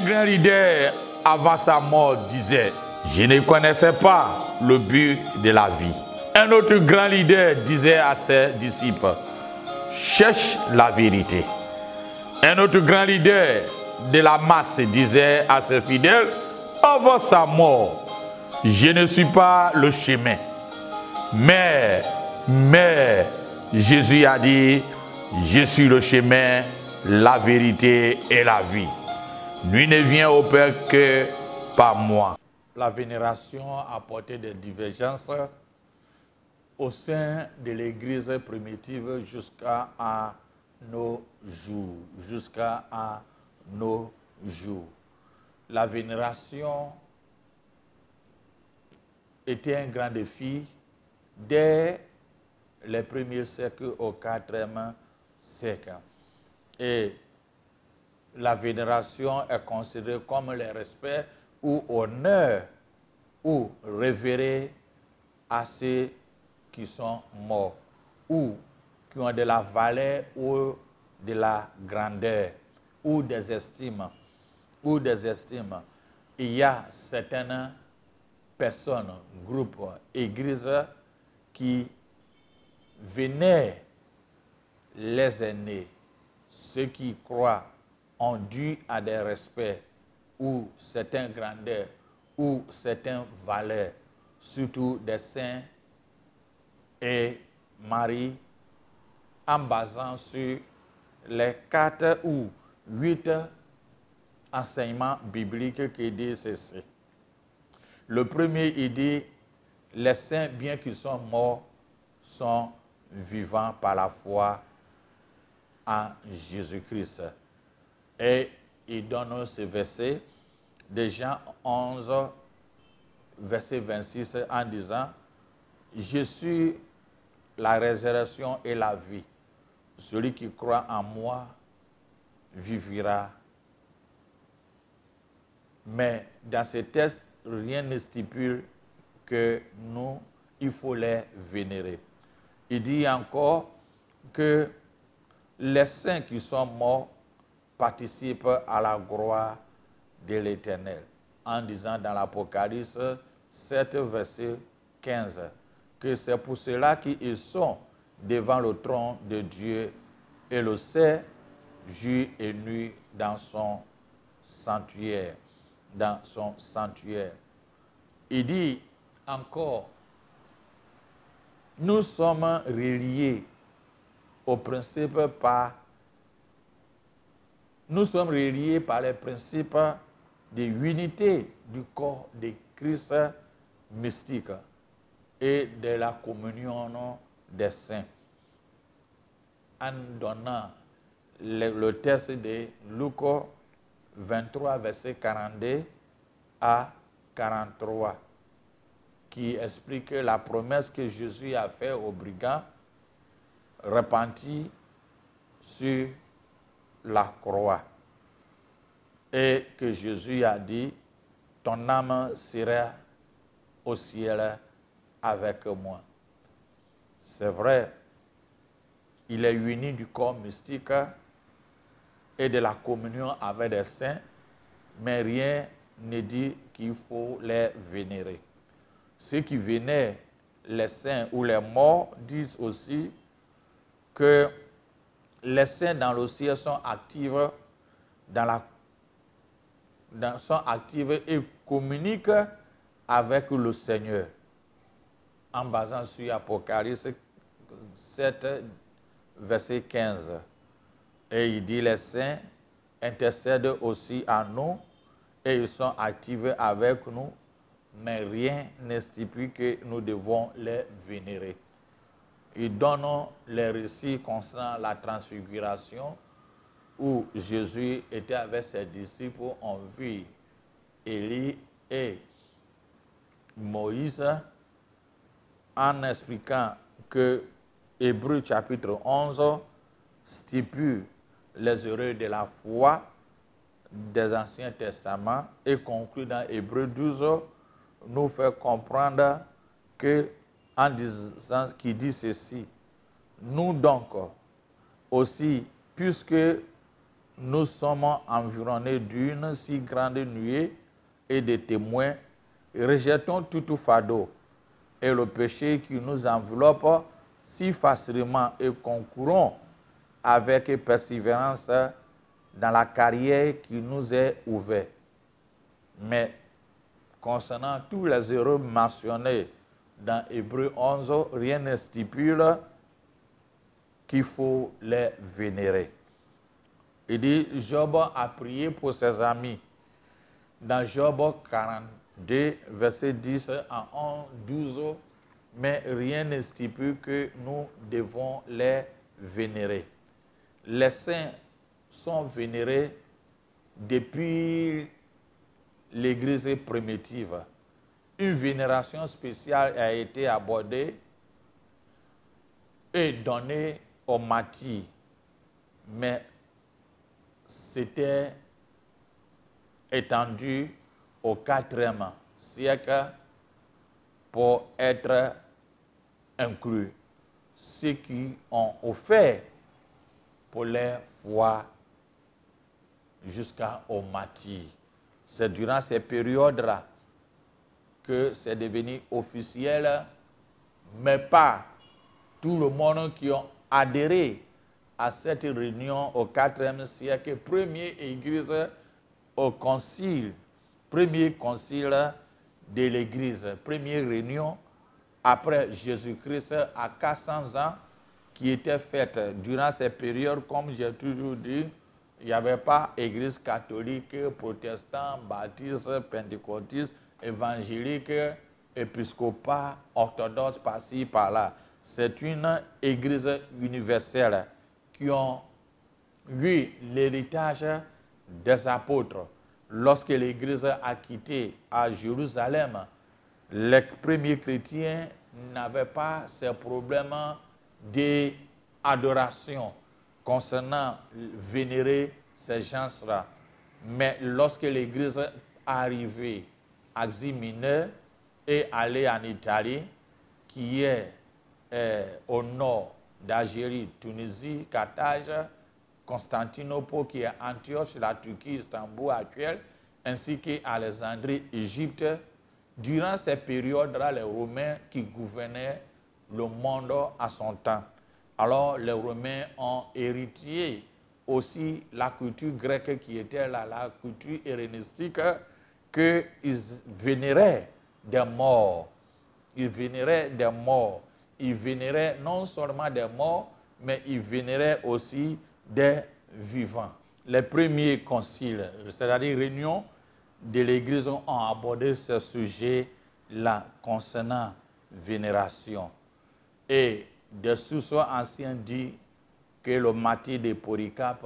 grand leader, avant sa mort, disait, je ne connaissais pas le but de la vie. Un autre grand leader disait à ses disciples, cherche la vérité. Un autre grand leader de la masse disait à ses fidèles, avant sa mort, je ne suis pas le chemin. Mais Jésus a dit, je suis le chemin, la vérité et la vie. Nul ne vient au Père que par moi. La vénération a apporté des divergences au sein de l'Église primitive jusqu'à nos jours. La vénération était un grand défi dès les premiers siècles au IVe siècle. Et la vénération est considérée comme le respect ou honneur ou révérer à ceux qui sont morts ou qui ont de la valeur ou de la grandeur ou des estimes. Il y a certaines personnes, groupes, églises qui vénèrent les aînés, ceux qui croient ont dû à des respects ou certaines grandeurs ou certaines valeurs, surtout des saints et Marie, en basant sur les 4 ou 8 enseignements bibliques qui disent ceci. Le premier, il dit, les saints, bien qu'ils soient morts, sont vivants par la foi en Jésus-Christ. Et il donne ce verset de Jean 11, verset 26, en disant, je suis la résurrection et la vie. Celui qui croit en moi vivra. Mais dans ce texte, rien ne stipule que nous, il faut les vénérer. Il dit encore que les saints qui sont morts participent à la gloire de l'Éternel. En disant dans l'Apocalypse 7, verset 15, que c'est pour cela qu'ils sont devant le trône de Dieu et le sait jour et nuit dans son sanctuaire. Il dit encore, nous sommes reliés au principe par les principes de l'unité du corps de Christ mystique et de la communion des saints. En donnant le texte de Luc 23, verset 42 à 43, qui explique la promesse que Jésus a faite aux brigands repentis sur la croix. Et que Jésus a dit, ton âme sera au ciel avec moi. C'est vrai, il est uni du corps mystique et de la communion avec les saints, mais rien ne dit qu'il faut les vénérer. Ceux qui vénèrent les saints ou les morts disent aussi que les saints dans le ciel sont actifs et communiquent avec le Seigneur, en basant sur Apocalypse 7, verset 15. Et il dit, les saints intercèdent aussi à nous et ils sont actifs avec nous, mais rien ne stipule que nous devons les vénérer. Il donne les récits concernant la transfiguration où Jésus était avec ses disciples, on vit Élie et Moïse, en expliquant que Hébreux chapitre 11 stipule les erreurs de la foi des Anciens Testaments et conclut dans Hébreux 12, nous fait comprendre que, en disant qu'il dit ceci, nous donc aussi, puisque nous sommes environnés d'une si grande nuée et de témoins, rejetons tout fardeau et le péché qui nous enveloppe si facilement et concourons avec persévérance dans la carrière qui nous est ouverte. Mais concernant tous les heureux mentionnés dans Hébreux 11, rien ne stipule qu'il faut les vénérer. Il dit, Job a prié pour ses amis. Dans Job 42, verset 10 à 12, mais rien ne stipule que nous devons les vénérer. Les saints sont vénérés depuis l'Église primitive. Une vénération spéciale a été abordée et donnée aux martyrs, mais c'était étendu au IVe siècle pour être inclus. Ceux qui ont offert pour les foi jusqu'au martyr. C'est durant ces périodes-là que c'est devenu officiel, mais pas tout le monde qui a adhéré à cette réunion au IVe siècle, première église au concile, premier concile de l'église, première réunion après Jésus-Christ à 400 ans qui était faite durant ces périodes, comme j'ai toujours dit, il n'y avait pas église catholique, protestant, baptiste, pentecôtiste, évangélique, épiscopat, orthodoxe, par-ci, par-là. C'est une église universelle qui ont eu l'héritage des apôtres. Lorsque l'église a quitté à Jérusalem, les premiers chrétiens n'avaient pas ces problèmes d'adoration concernant vénérer ces gens-là. Mais lorsque l'église est arrivée à Asie mineure et allée en Italie, qui est au nord d'Algérie, Tunisie, Carthage, Constantinople, qui est Antioche, la Turquie, Istanbul actuelle, ainsi qu'Alexandrie, Égypte. Durant ces périodes-là, les Romains qui gouvernaient le monde à son temps. Alors, les Romains ont hérité aussi la culture grecque qui était là, la culture hellénistique, qu'ils vénéraient des morts. Ils vénéraient des morts. Ils vénéraient non seulement des morts, mais ils vénéraient aussi des vivants. Les premiers conciles, c'est-à-dire réunions de l'Église, ont abordé ce sujet-là concernant vénération. Et des sources anciennes disent que le martyr de Polycarpe,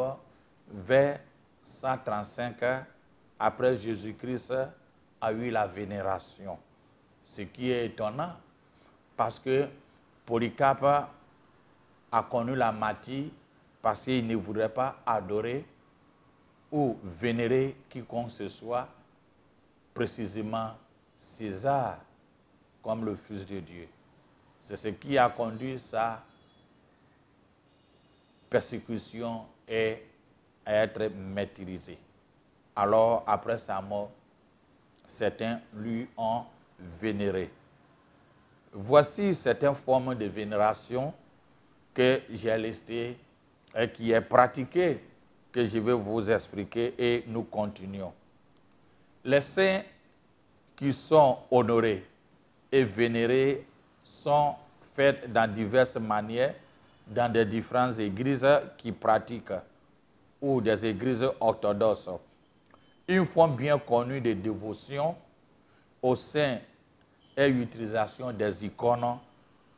vers 135 après Jésus-Christ, a eu la vénération. Ce qui est étonnant, parce que Polycarpe a connu la martyre parce qu'il ne voudrait pas adorer ou vénérer quiconque ce soit, précisément César, comme le Fils de Dieu. C'est ce qui a conduit sa persécution et à être maîtrisé. Alors, après sa mort, certains lui ont vénéré. Voici certaines formes de vénération que j'ai listées et qui est pratiquée, que je vais vous expliquer et nous continuons. Les saints qui sont honorés et vénérés sont faits dans diverses manières dans des différentes églises qui pratiquent ou des églises orthodoxes. Une forme bien connue de dévotion aux saints est l'utilisation des icônes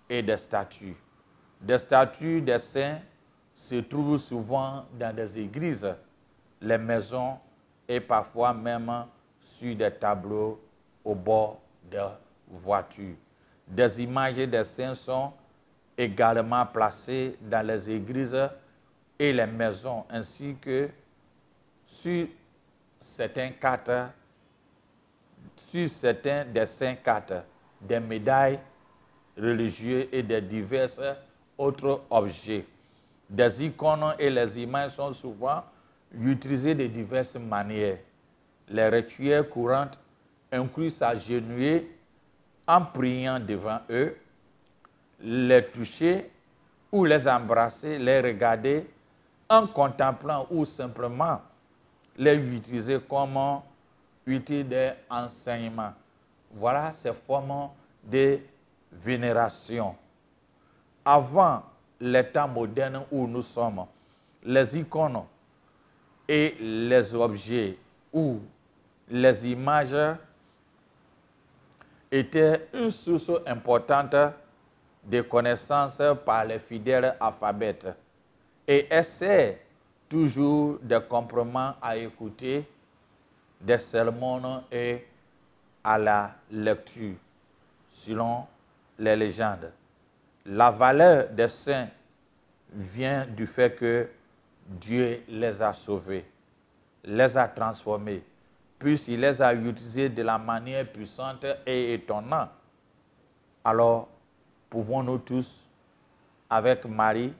et des statues. Des statues des saints se trouvent souvent dans des églises, les maisons et parfois même sur des tableaux au bord de voitures. Des images des saints sont également placées dans les églises et les maisons, ainsi que sur certains des saints cartes, des médailles religieuses et de divers autres objets. Des icônes et les images sont souvent utilisés de diverses manières. Les rituels courants incluent s'agenouiller en priant devant eux, les toucher ou les embrasser, les regarder en contemplant ou simplement les utiliser comme outil d'enseignement. Voilà ces formes de vénération. Avant les temps modernes où nous sommes, les icônes et les objets ou les images étaient une source importante de connaissances par les fidèles alphabètes et essaient toujours des compriments à écouter, des sermons et à la lecture, selon les légendes. La valeur des saints vient du fait que Dieu les a sauvés, les a transformés, puisqu'il les a utilisés de la manière puissante et étonnante. Alors, pouvons-nous tous, avec Marie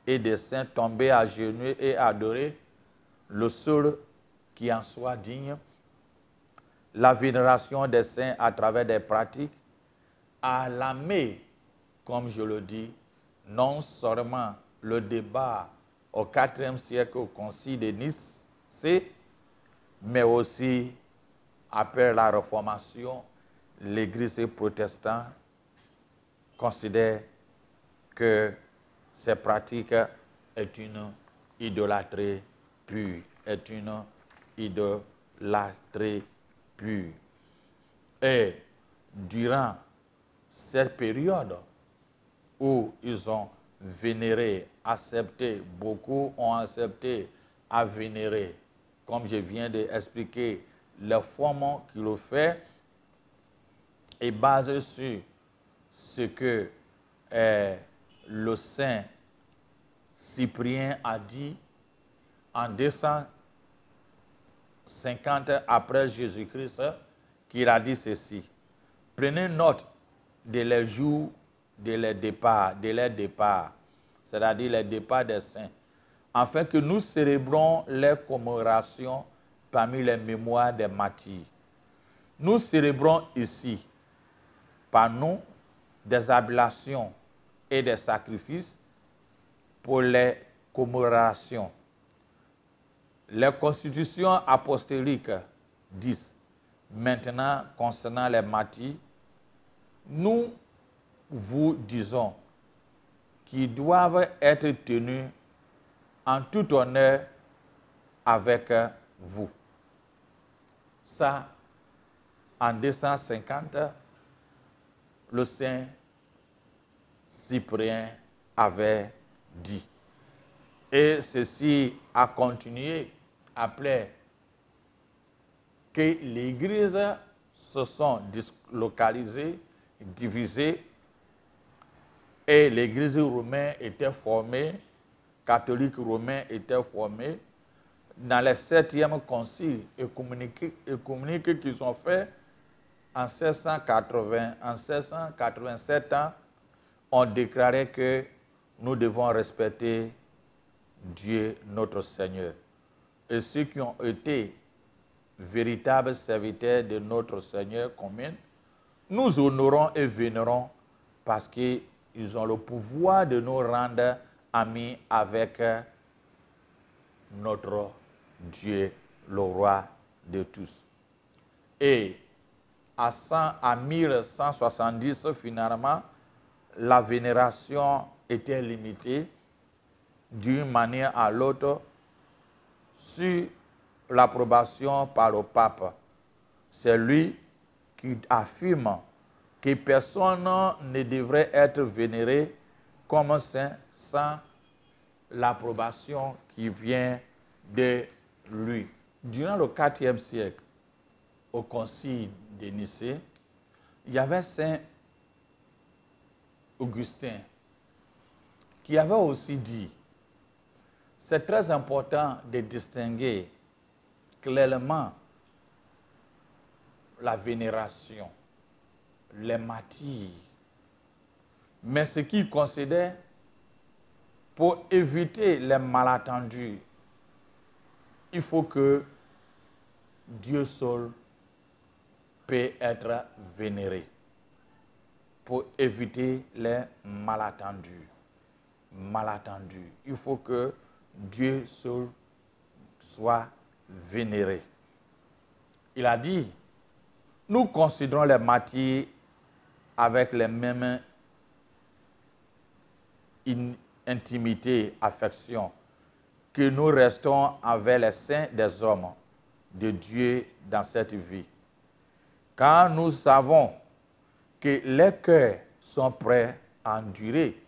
et des saints, tomber à genoux et adorer le seul qui en soit digne? La vénération des saints à travers des pratiques a l'âme, comme je le dis, non seulement le débat au IVe siècle au Concile de Nicée, mais aussi après la Réformation, l'Église protestante considère que ces pratiques est une idolâtrie pure, est une idolâtrie pure. Et durant cette période où ils ont vénéré, accepté, beaucoup ont accepté à vénérer, comme je viens d'expliquer, les formes qu'il a fait est basée sur ce que le saint Cyprien a dit en 250 après Jésus-Christ, qu'il a dit ceci: prenez note de les jours de leur départ, c'est-à-dire les départs des saints, afin que nous célébrons les commémorations parmi les mémoires des martyrs. Nous célébrons ici, par nous, des ablations et des sacrifices pour les commémorations. Les constitutions apostoliques disent maintenant concernant les martyrs, nous vous disons qu'ils doivent être tenus en tout honneur avec vous. Ça, en 250, le saint Cyprien avait dit. Et ceci a continué après que l'Église se sont dislocalisées, divisées, et l'Église romaine était formée, catholique romain était formé dans les 7e conciles écuméniques qu'ils ont fait en 1680, en 1687 ans, ont déclaré que nous devons respecter Dieu notre Seigneur. Et ceux qui ont été véritables serviteurs de notre Seigneur commun, nous honorons et vénérons parce qu'ils ont le pouvoir de nous rendre amis avec notre Dieu, le roi de tous. Et à 1170, finalement, la vénération était limitée d'une manière à l'autre sur l'approbation par le pape. C'est lui qui affirme que personne ne devrait être vénéré comme saint sans l'approbation qui vient de lui. Durant le IVe siècle, au Concile de Nicée, il y avait saint Augustin qui avait aussi dit: c'est très important de distinguer clairement la vénération, les martyrs, mais ce qu'il considère pour éviter les malentendus il faut que Dieu seul peut être vénéré pour éviter les malentendus. Il faut que Dieu seul soit vénéré. Il a dit, nous considérons les martyrs avec les mêmes intimité, affection, que nous restons envers les saints des hommes de Dieu dans cette vie. Car nous savons que les cœurs sont prêts à endurer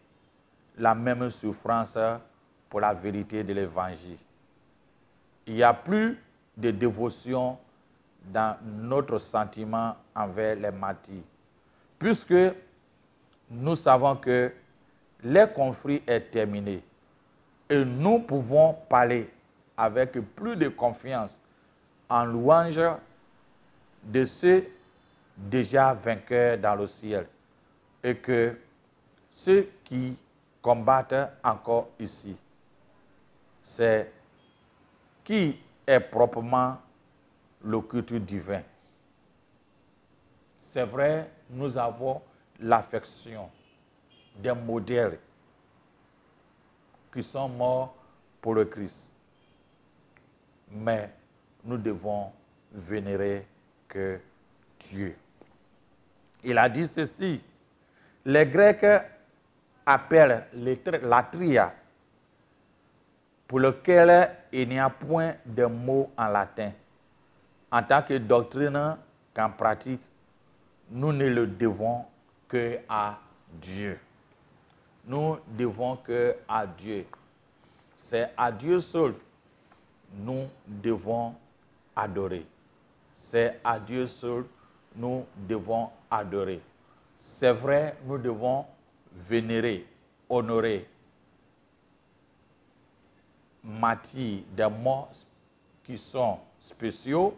la même souffrance pour la vérité de l'Évangile. Il n'y a plus de dévotion dans notre sentiment envers les martyrs, puisque nous savons que le conflit est terminé et nous pouvons parler avec plus de confiance en louange de ceux déjà vainqueurs dans le ciel et que ceux qui combattent encore ici, c'est qui est proprement le culte divin. C'est vrai, nous avons l'affection des modèles qui sont morts pour le Christ. Mais nous devons vénérer que Dieu. Il a dit ceci, les Grecs appellent latria, pour lequel il n'y a point de mot en latin. En tant que doctrine qu'en pratique, nous ne le devons que à Dieu. Nous devons que à Dieu. C'est à Dieu seul nous devons adorer. C'est à Dieu seul nous devons adorer. C'est vrai, nous devons vénérer, honorer, martyrs, des morts qui sont spéciaux,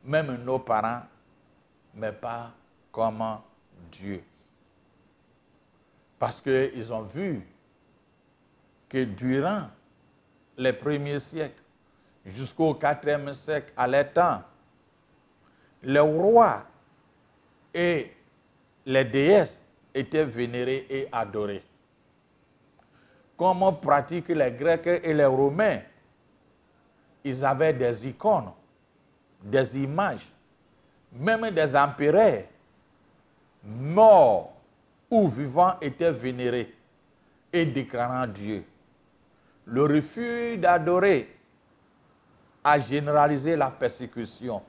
même nos parents, mais pas comme Dieu. Parce qu'ils ont vu que durant les premiers siècles, jusqu'au 4e siècle, à leur temps, les rois et les déesses étaient vénérés et adorés. Comme pratiquent les Grecs et les Romains, ils avaient des icônes, des images, même des empereurs, morts ou vivants étaient vénérés et déclarant Dieu. Le refus d'adorer a généralisé la persécution.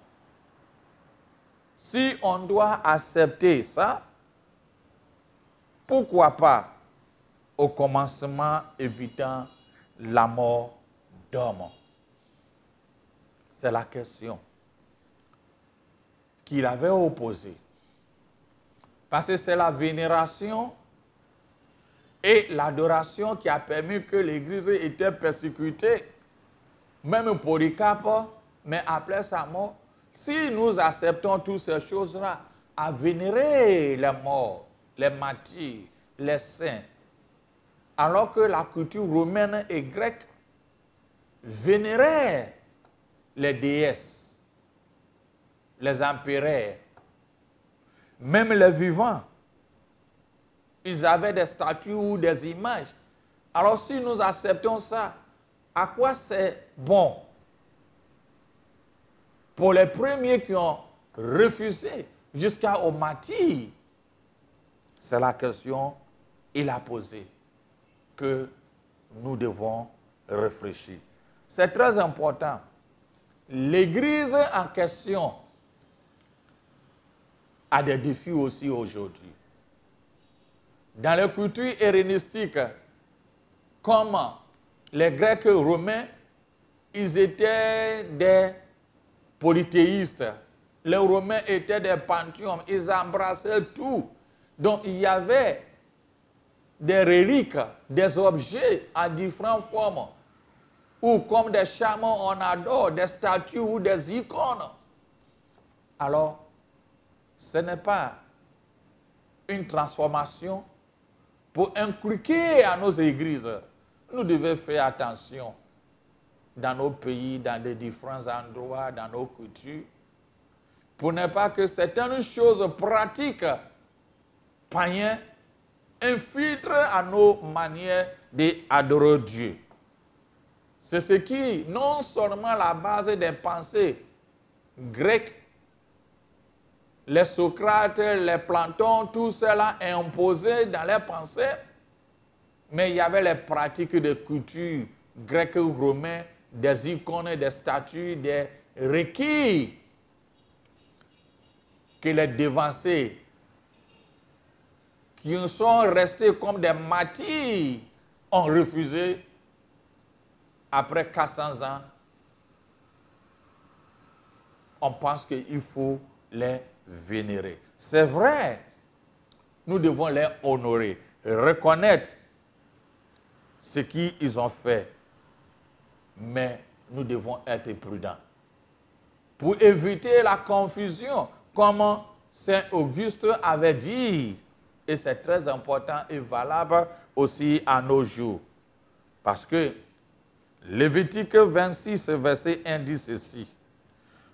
Si on doit accepter ça, pourquoi pas au commencement évitant la mort d'homme? C'est la question qu'il avait opposée. Parce que c'est la vénération et l'adoration qui a permis que l'Église était persécutée. Même Polycarpe, mais après sa mort, si nous acceptons toutes ces choses-là, à vénérer les morts, les martyrs, les saints, alors que la culture romaine et grecque vénérait les déesses, les empereurs, même les vivants, ils avaient des statues ou des images. Alors si nous acceptons ça, à quoi c'est bon? Pour les premiers qui ont refusé jusqu'au martyr, c'est la question qu'il a posée que nous devons réfléchir. C'est très important. L'Église en question a des défis aussi aujourd'hui. Dans les cultures hellénistiques, comme les Grecs et Romains, ils étaient des polythéistes. Les Romains étaient des panthéons. Ils embrassaient tout. Donc il y avait des reliques, des objets en différentes formes, ou comme des chameaux on adore, des statues ou des icônes. Alors, ce n'est pas une transformation pour inculquer à nos églises. Nous devons faire attention dans nos pays, dans les différents endroits, dans nos cultures, pour ne pas que certaines choses pratiques païennes infiltrent à nos manières d'adorer Dieu. C'est ce qui, non seulement la base des pensées grecques, les Socrates, les Platons, tout cela est imposé dans les pensées, mais il y avait les pratiques de culture grecque ou romaine, des icônes, des statues, des requis que les dévancés, qui sont restés comme des martyrs, ont refusé après 400 ans. On pense qu'il faut les vénérer. C'est vrai, nous devons les honorer, reconnaître ce qu'ils ont fait, mais nous devons être prudents. Pour éviter la confusion, comme Saint Auguste avait dit, et c'est très important et valable aussi à nos jours. Parce que Lévitique 26, verset 1 dit ceci.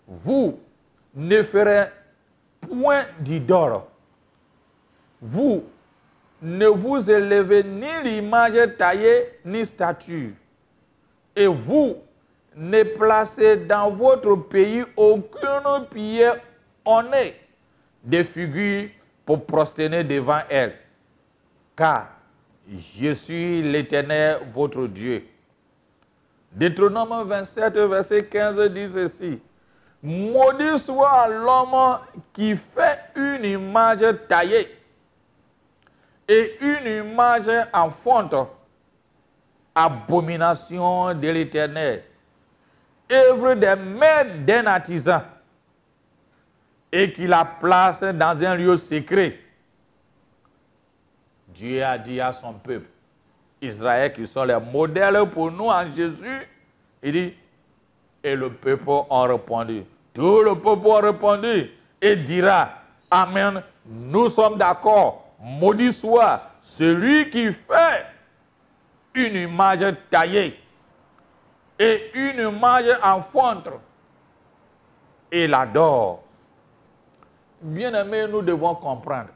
Vous ne ferez point d'idole. Vous ne vous élevez ni l'image taillée, ni statue. Et vous ne placez dans votre pays aucune pierre ornée de figures pour prosterner devant elle. Car je suis l'Éternel, votre Dieu. Deutéronome 27, verset 15 dit ceci. Maudit soit l'homme qui fait une image taillée et une image en fonte, abomination de l'Éternel, œuvre des mains d'un artisan, et qui la place dans un lieu secret. Dieu a dit à son peuple, Israël, qui sont les modèles pour nous en Jésus, il dit, et le peuple a répondu. Tout le peuple a répondu et dira, Amen, nous sommes d'accord, maudit soit celui qui fait une image taillée et une image en fonte et l'adore. Bien-aimés, nous devons comprendre.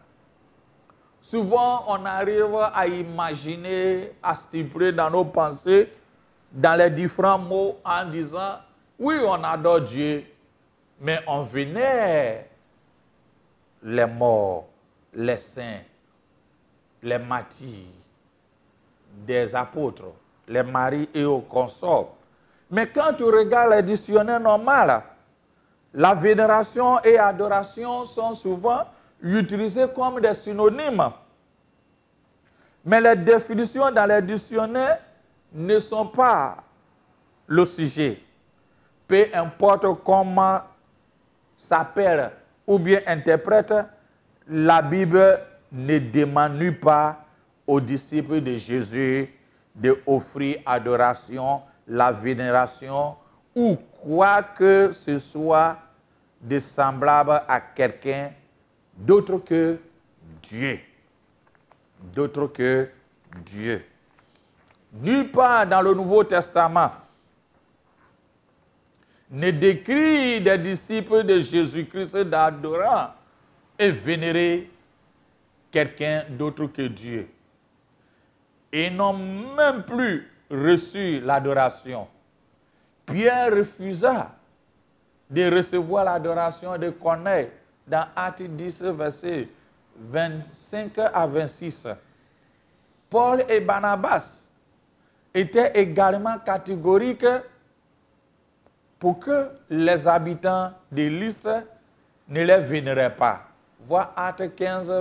Souvent, on arrive à imaginer, à stipuler dans nos pensées, dans les différents mots, en disant, oui, on adore Dieu, mais on vénère les morts, les saints, les martyrs, des apôtres, les maris et aux consorts. Mais quand tu regardes les dictionnaires normaux, la vénération et adoration sont souvent utilisées comme des synonymes. Mais les définitions dans les dictionnaires ne sont pas le sujet. Peu importe comment s'appelle ou bien interprète, la Bible ne demande pas aux disciples de Jésus d'offrir adoration, la vénération ou quoi que ce soit de semblable à quelqu'un d'autre que Dieu. D'autre que Dieu. Nulle part dans le Nouveau Testament ne décrit des disciples de Jésus-Christ d'adorant et vénérer quelqu'un d'autre que Dieu. Ils n'ont même plus reçu l'adoration. Pierre refusa de recevoir l'adoration de Corneille dans Actes 10, versets 25 à 26. Paul et Barnabas étaient également catégoriques pour que les habitants de Lystre ne les vénéraient pas. Voir Actes 14,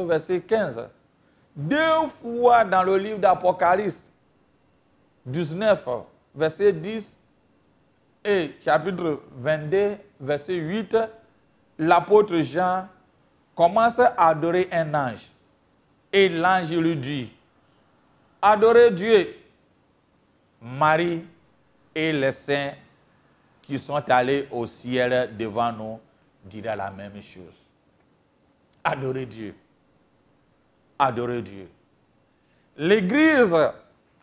verset 15. Deux fois dans le livre d'Apocalypse 19, verset 10 et chapitre 22, verset 8, l'apôtre Jean commence à adorer un ange. Et l'ange lui dit, adorez Dieu. Marie et les saints qui sont allés au ciel devant nous diraient la même chose. Adorez Dieu. Adorez Dieu. L'Église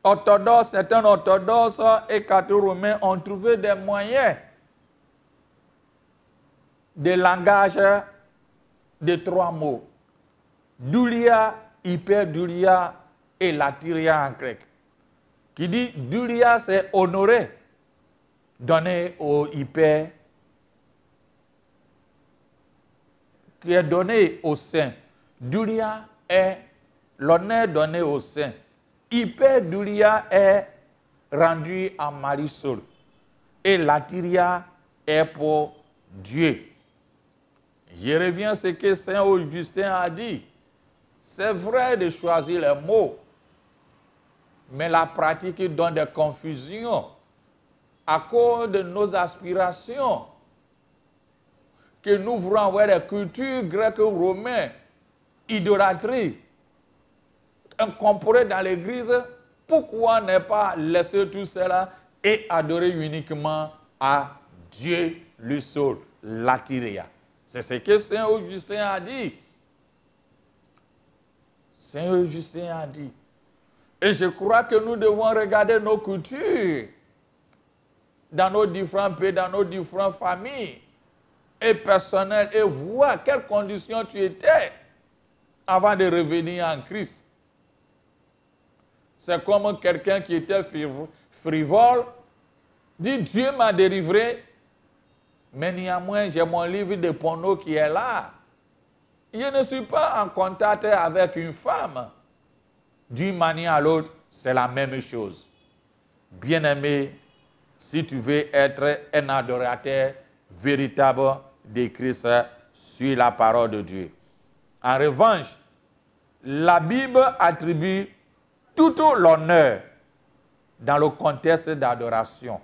orthodoxes, certains orthodoxes et catholiques romains ont trouvé des moyens de langage de 3 mots. Doulia, hyperdoulia et latyria en grec. Qui dit doulia, c'est honorer, donné au hyper, qui est donné au saint. Doulia est l'honneur donné au saint. Hyperdoulia est rendu à Marisol. Et latyria est pour Dieu. Je reviens à ce que Saint Augustin a dit. C'est vrai de choisir les mots, mais la pratique donne des confusions à cause de nos aspirations que nous voulons avoir des cultures grecques ou romaines, idolâtrie, incorporées dans l'Église. Pourquoi ne pas laisser tout cela et adorer uniquement à Dieu le seul, latyria? C'est ce que Saint Augustin a dit. Saint Augustin a dit. Et je crois que nous devons regarder nos cultures dans nos différents pays, dans nos différentes familles et personnelles et voir quelles conditions tu étais avant de revenir en Christ. C'est comme quelqu'un qui était frivole, dit Dieu m'a délivré, mais néanmoins j'ai mon livre de porno qui est là. Je ne suis pas en contact avec une femme. D'une manière à l'autre, c'est la même chose. Bien-aimé, si tu veux être un adorateur véritable de Christ, suis la parole de Dieu. En revanche, la Bible attribue tout l'honneur dans le contexte d'adoration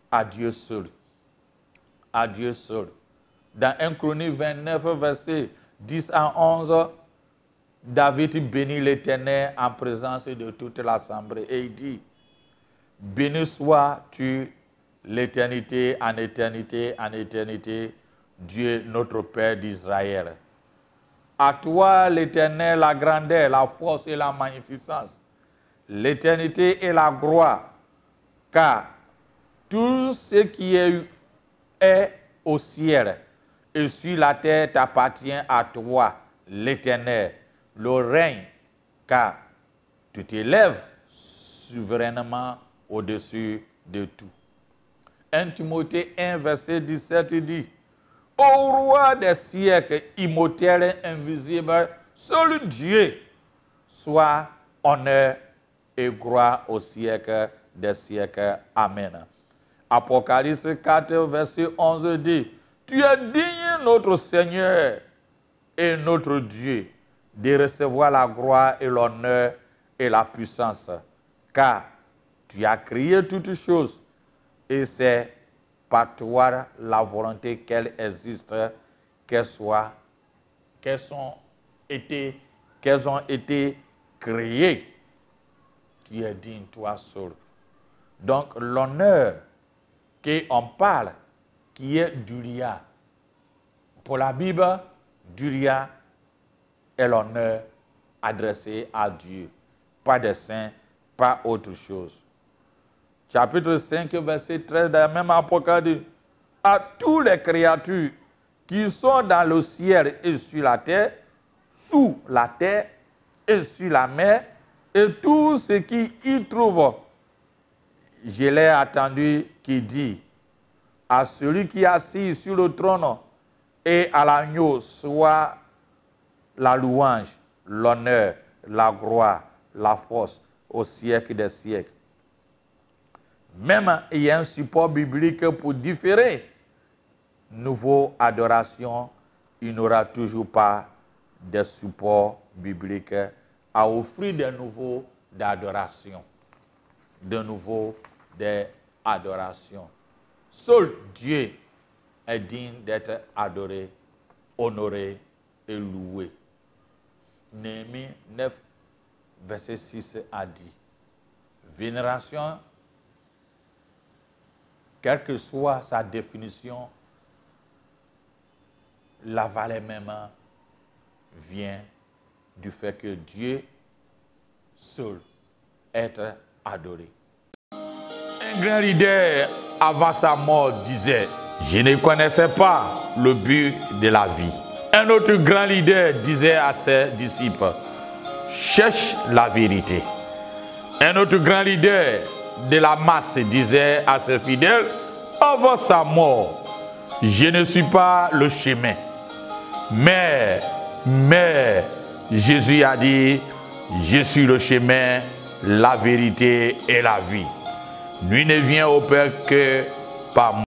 à Dieu seul. À Dieu seul. Dans 1 Chronique 29, verset 10 à 11, David bénit l'Éternel en présence de toute l'assemblée et il dit, béni sois-tu l'éternité, en éternité, Dieu notre Père d'Israël. À toi l'Éternel, la grandeur, la force et la magnificence, l'éternité et la gloire, car tout ce qui est au ciel et sur la terre t'appartient à toi, l'Éternel, le règne, car tu t'élèves souverainement au-dessus de tout. 1 Timothée 1, verset 17 dit, ô roi des siècles, immortel, invisible, seul Dieu, soit honneur et gloire au siècle des siècles. Amen. Apocalypse 4, verset 11 dit, tu es digne, notre Seigneur et notre Dieu, de recevoir la gloire et l'honneur et la puissance, car tu as créé toutes choses et c'est par toi la volonté qu'elles existent, qu'elles ont été créées. Tu es digne, toi seul. Donc l'honneur qu'on parle, qui est doulia. Pour la Bible, doulia est l'honneur adressé à Dieu, pas des saints, pas autre chose. Chapitre 5, verset 13 de la même Apocalypse. À toutes les créatures qui sont dans le ciel et sur la terre, sous la terre et sur la mer, et tout ce qui y trouve, je l'ai attendu qui dit, à celui qui est assis sur le trône et à l'agneau soit la louange, l'honneur, la gloire, la force au siècle des siècles. Même il y a un support biblique pour différer nouveau adoration, il n'aura toujours pas de support biblique à offrir de nouveaux d'adoration. De nouveau d'adoration. Seul Dieu est digne d'être adoré, honoré et loué. Néhémie 9, verset 6 a dit, vénération, quelle que soit sa définition, la valeur même vient du fait que Dieu seul être adoré. Un grand leader, avant sa mort, disait, je ne connaissais pas le but de la vie. Un autre grand leader disait à ses disciples, cherche la vérité. Un autre grand leader de la masse disait à ses fidèles, avant sa mort, je ne suis pas le chemin. Mais Jésus a dit, je suis le chemin, la vérité et la vie. Nul ne vient au Père que par moi.